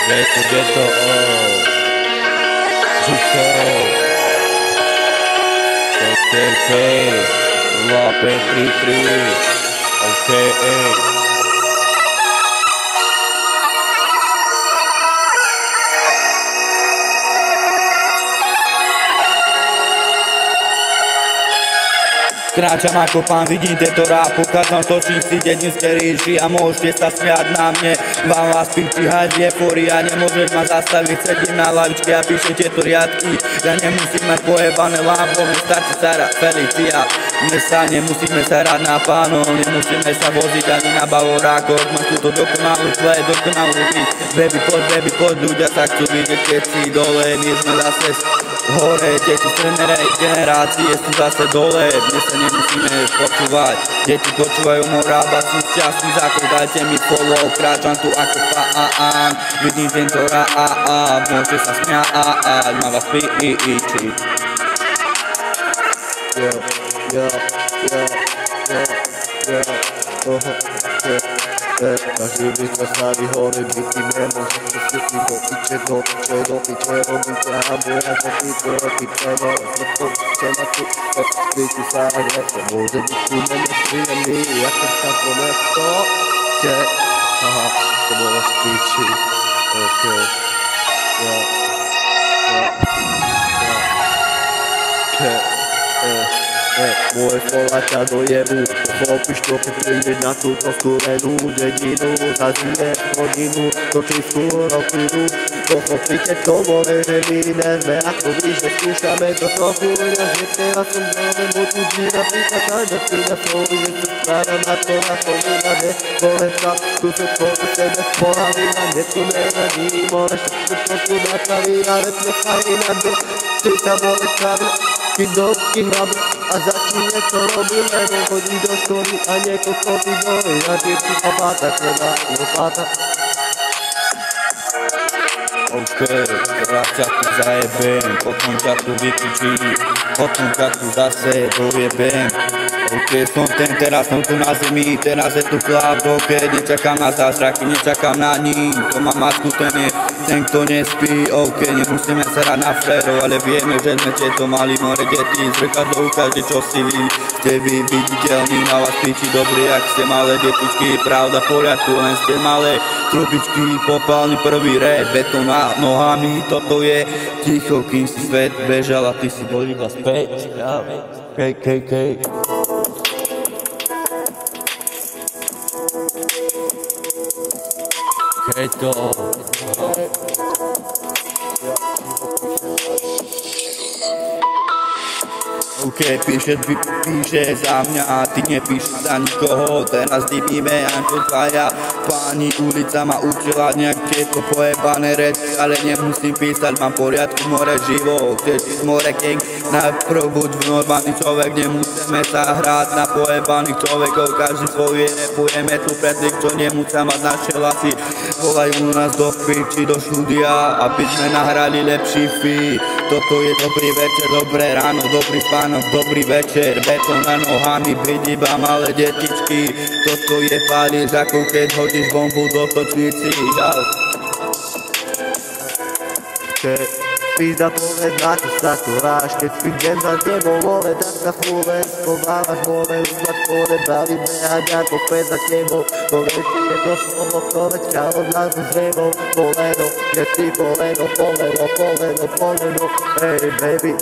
Ghetto, KKK, Love 33, okay. Kráčam ako pán, vidím tieto rap, ukázam točím si dedinské ríši a môžete sa smiať na mne. Vám vás piči hať euforia, nemôžeš ma zastaviť, sedím na lavičke a píšem tieto riadky. Ja nemusím mať pojebané lábo, mi stačí sa hrať Felicia. My sa nemusíme sa hrať na pánov, nemusíme sa voziť ani na bavorákoch. Mám túto dokonalú play, dokonalú beat. Baby poď, ľudia sa chcú vidieť, keď si dole, my sme zase hore, deti strednej generácie sú zase dole, dnes sa nemusíme počúvať, deti počúvajú môj rap a sú šťastní, za to dajte mi follow, kráčam tu ako pán, vidím tento rap, môžete sa smiať, má vás píči. Každý by sa staví hore, bytý nemôže sa skytný do piče, robíte hambu, ja sa piče, zlepšite na tu, spíti sa a nechce, môže byť tu nepríjemný, ja keď sa to nechto, aha, to bolo z piči, okej, moje slova ťa dojebu, pochopíš to, keď prídeš na túto studenú dedinu, zažiješ hodinu, točí skôr oklidu, pochopíte to, vole, že my nezme, ako vy, že skúšame to trochu, ja že teraz som znovu môžu díra, pýtať aj do týna slovu, že sa správam na to, že vole sa, tu sa to do sebe pohlaví, na netu nevadí, môžeš to trochu napraví, ale plechá ináč, ty sa vole pravil, Kidovky hrabu a začni niečo robiť, lebo chodí do školy a nieko kopí dole, a deti opáta, teda opáta. Raz ťa tu zajebem, potom ťa tu vyklčím, potom ťa tu zase dojebem. Som ten, teraz som tu na zemi, teraz je tu chlap, nečakám na zázraky, nečakám na ní, to má masku, ten kto nespí, nemusíme sa hrať na frérov, ale vieme, že sme tieto mali more deti, zrkadlo ukáže, čo si vy, ste vy viditeľní, na vás piči dobrý, ak ste malé detičky, pravda poriadku, len ste malé trupičky, popálny prvý rap, betón nad nohami, toto je ticho, kým si svet bežal a ty si bol iba späť, KKK. Ghetto. Píše za mňa a ty nepíš za nikoho, teraz divíme ako dvaja páni, ulica ma učila nejak tieto pojebané reči, ale nemusím písať, mám poriadku more život, chceš more gang, najprv buď normálny človek, nemusíme sa hrať na pojebaných človekov, každý svoje repujeme tu pred tých, čo nemusia mať naše hlasy, volajú nás do piči, do štúdia, aby sme nahrali lepší feed. Toto je dobrý večer, dobré ráno, dobrý spánok, dobrý večer, betón na nohami, byť iba malé detičky. Toto je palíš, ako keď hodíš bombu do točnici. Pizda povedz, na čo sa tu ráš, keď prídem za tebou, vole, tak sa chôle, schovávaš, vole, uzvať kóre, bavíme a ďako pred za tebou, povedz ti jedno slovo, ktoré ťa od nás zrejmou, poleno, je ty poleno, hey baby,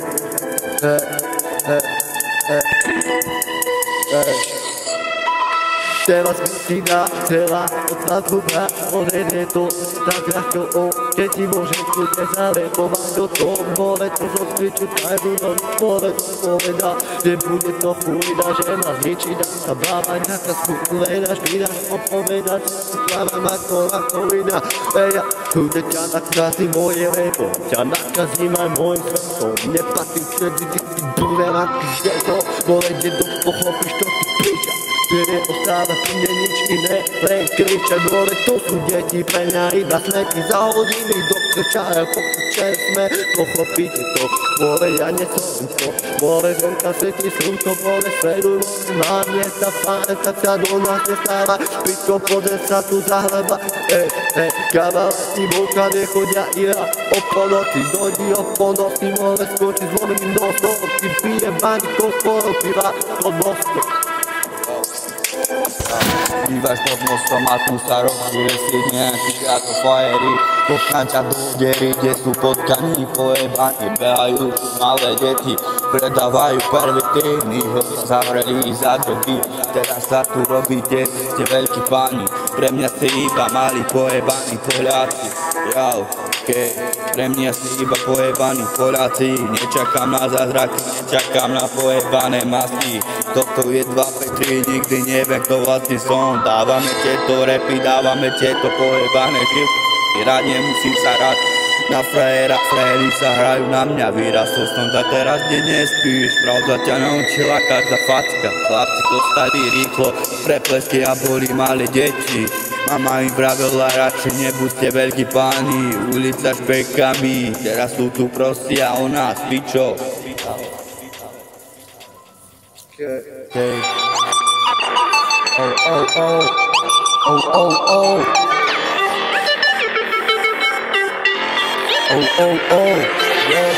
Teraz si dá celá odsadku brá, odejde to tak ľahko, že ti môžem kľudne zarepovať do toho, vole, čo som sviču, tajdu noc, vole, to povedá, že bude to chujda, že ma zničí, dá sa bábať, nejaká skutku, vedáš, vydáš, opovedať, správam ako iná, ja, tude ťa nakazí moje repo, ťa nakazí aj môj svetom, neplatím všetci, ty si bulerantky, že to, vole, dedo, pochopíš to, ty príča. Neostáva tu mne nič iné, len kričať, vole, to sú deti pre mňa, iba smeky zahodím ich do krča, ako krče sme, pochopíte to, vole, ja nesom to, vole, venka svetí slnko, vole, sleduj, vole, na mnie ta fara do nas nie stara. Pitko podesa tu zahleba, kawałki bułka nie chodzia i ja oponoci, dojdi oponoci, może skoczyć z moim nosem i pije bani kosporo, piwa pod mostom. Bývaš pod mostom a tu sa rozhľuje si nejaký ako fajeri. Potkám ťa do diery, kde sú potkaní pojebani. Behajú tu malé deti, predávajú pervitíny. Zavreli za drogy, teraz sa tu robíte, ste veľkí páni. Pre mňa si iba mali pojebaní Poľáci. Pre mňa si iba pojebaní Poľáci. Nečakám na zázraky, nečakám na pojebané masky. Toto je 2-3, nikdy neviem kto vlastne som. Dávame tieto repy, dávame tieto pojebané chvíľky. Rád nemusím sa rád na frajera, frajeri sa hrajú na mňa. Vyrastol som ta teraz, kde nespíš, pravda ťa naučila každá facka. Chlapci dostali rýchlo, preplesky a boli malé deti. Mama im pravila, radšej nebuďte veľkí páni. Ulica špekami, teraz sú tu prosia o nás, pičo. Je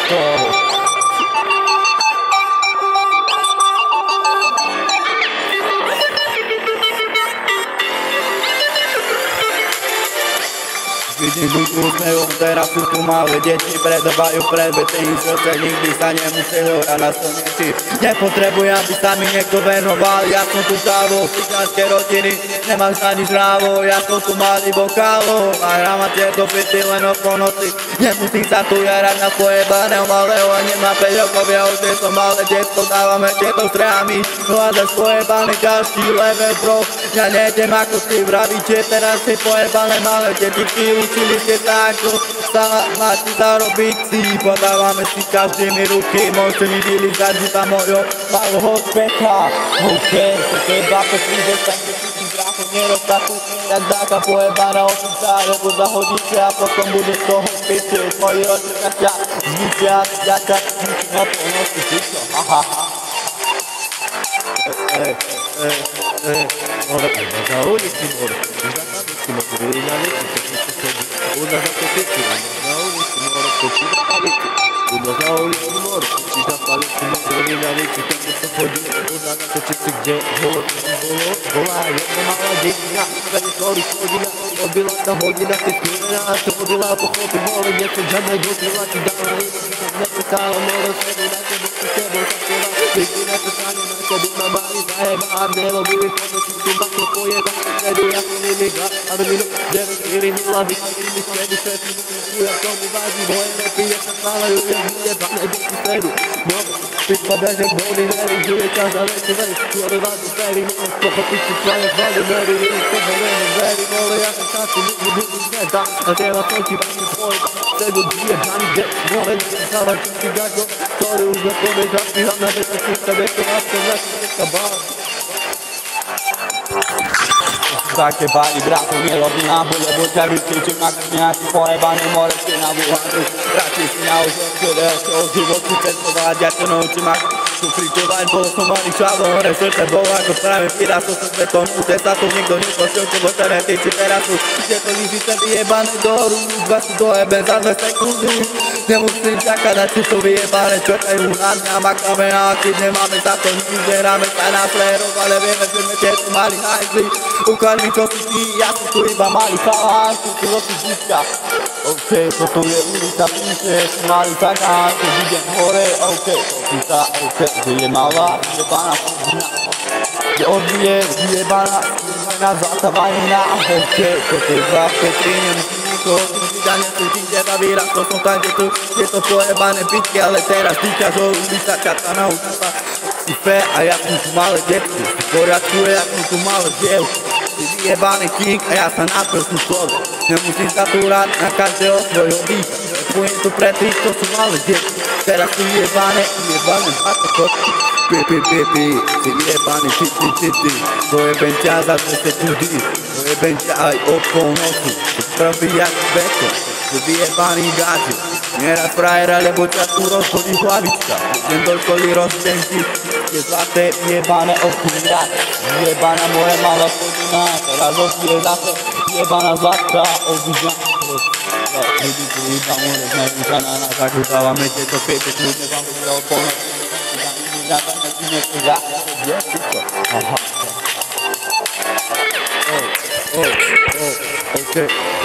to. Vidím ľudí úsmevom, teraz sú tu malé deti, predávajú predmety, čo sa nikdy sa nemuseli hrať na slnečí. Nepotrebujem, aby sa mi niekto venoval, ja som tu závo, cigánske rodiny, nemám sa nič rávo, ja som tu malý vokálo, a hrám a tieto byty len o noci. Nemusím sa tu jarať na pojebaného malého, a nemám 5 rokov, ja už nie som malé detko, dávame tieto strámy, hľadaš pojebaný každý level, bro. Ja nejdem ako si vravíte, teraz si pojebané malé deti, učili ste sa ako máte zarobiť si. Podávame si každými ruky, môžete mi vylízať iba mojho malého specha. Toto je 2-3, dostaňte si brácho, nerostaku, jak dáka pojebaná osuca, lebo zahodíte a potom bude z toho piče. Moji rodičia ťa zničia, ja ťa zničím na polnoci, pičo, hahaha. Mora na ulici, mora na Una za to pieci, na ulici mora skočiť na palici. Una za ulici mora skočiť na palici, mora na ulici, kako sa chodí. Una na to čici, kde bola jedna malá dedina, kada ktorý chodila, odbila tá hodina, ty skúrená, čo odbila pochopy, mora niečo žiadne dotrila, ti dala jedna, neprestála, mora sedu na tebe, s tebou sa chtěla, nikdy neprestáne na tebu, na mali zajeba, a nerobili pomoci, tu makro pojeba, sedu, ja som nimi gra, a minut 9-4-0, vypadili mi stredu, svetli mi ja tomu váži, moje repy, ja sa chválajú, ja vyjebané deti stredu, mora, pitva bežek, boli nery, žuje čas a veci veri, skôre vážu veri, mora, pochopiť si svoje zvali, veri, veri, pohovené veri, mora, ja som času, nikdy budu zvedá, a teraz som ti vážu tvoj, sedu, vyjebaný deť, mora, nezávať, si gago, ktorý už nepovie, zapíham na veci, si sa veko, a sa veci, neka báva. Také báli brácho nerobí náboj, lebo ťa vycvičím na nejaký pojebaný morečky na Wuhanu. Radšej si na ozorky, o životu cestovať, ja ťa naučím ako tu fritovať. Bol som malý čavo, hore srdce bolo ako práve pirátov som svetom. Už sa tu nikto nepošiel, čo vo černé tyči teraz sú. Tieto lyžice vyjebané do horu, dva sú dojebe za 2 sekundy. Nemusím čakať, na čo to vyjebané, čakajú na mňa, makáme a keď nemáme za to nič, neráme sa na flérov, ale vieme, že sme tieto mali hajzli. Ukáž mi, čo si ty, ja som tu iba malý chalán, tu si získa. Toto je ulica, píše, malý chalán, keď idem hore, že je malá, vyjebaná skúzina, že odbije, vyjebaná skúzina, zlatá vanina, toto je 2-3, nemusím nikoho, ja nesútim teba, vyrastol som tam, kde tu tieto pojebané bitky, ale teraz týka, že ulica čaká na účasa. Si fé a ja som tu malé detky, si poriadkuje, ja som tu malé dievky. Si vyjebaný king a ja sa napil som človek. Nemusím sa tu rád na každého svojho dýcha. Pojem tu pre tých, čo sú malé detky. Teraz sú vyjebané zlaté kočky. Pi, si vyjebaný ty. Dojebem ťa za 2 sekundy. Dojebem ťa aj o polnoci. Si prvý jak beko. Si vyjebaný gáči. Neraz frajera, lebo ťa tu rozhodí hlavička. Idem do školy roztenky, Wszystkie złote, jebane okulia. Jebana moja mała podina. Teraz odwiedza jebana złata obudzia. Lubi kurwa, młode znajduszana na zakutała mycie, to piecie, trudne wam będzie opono. Aha. Okay.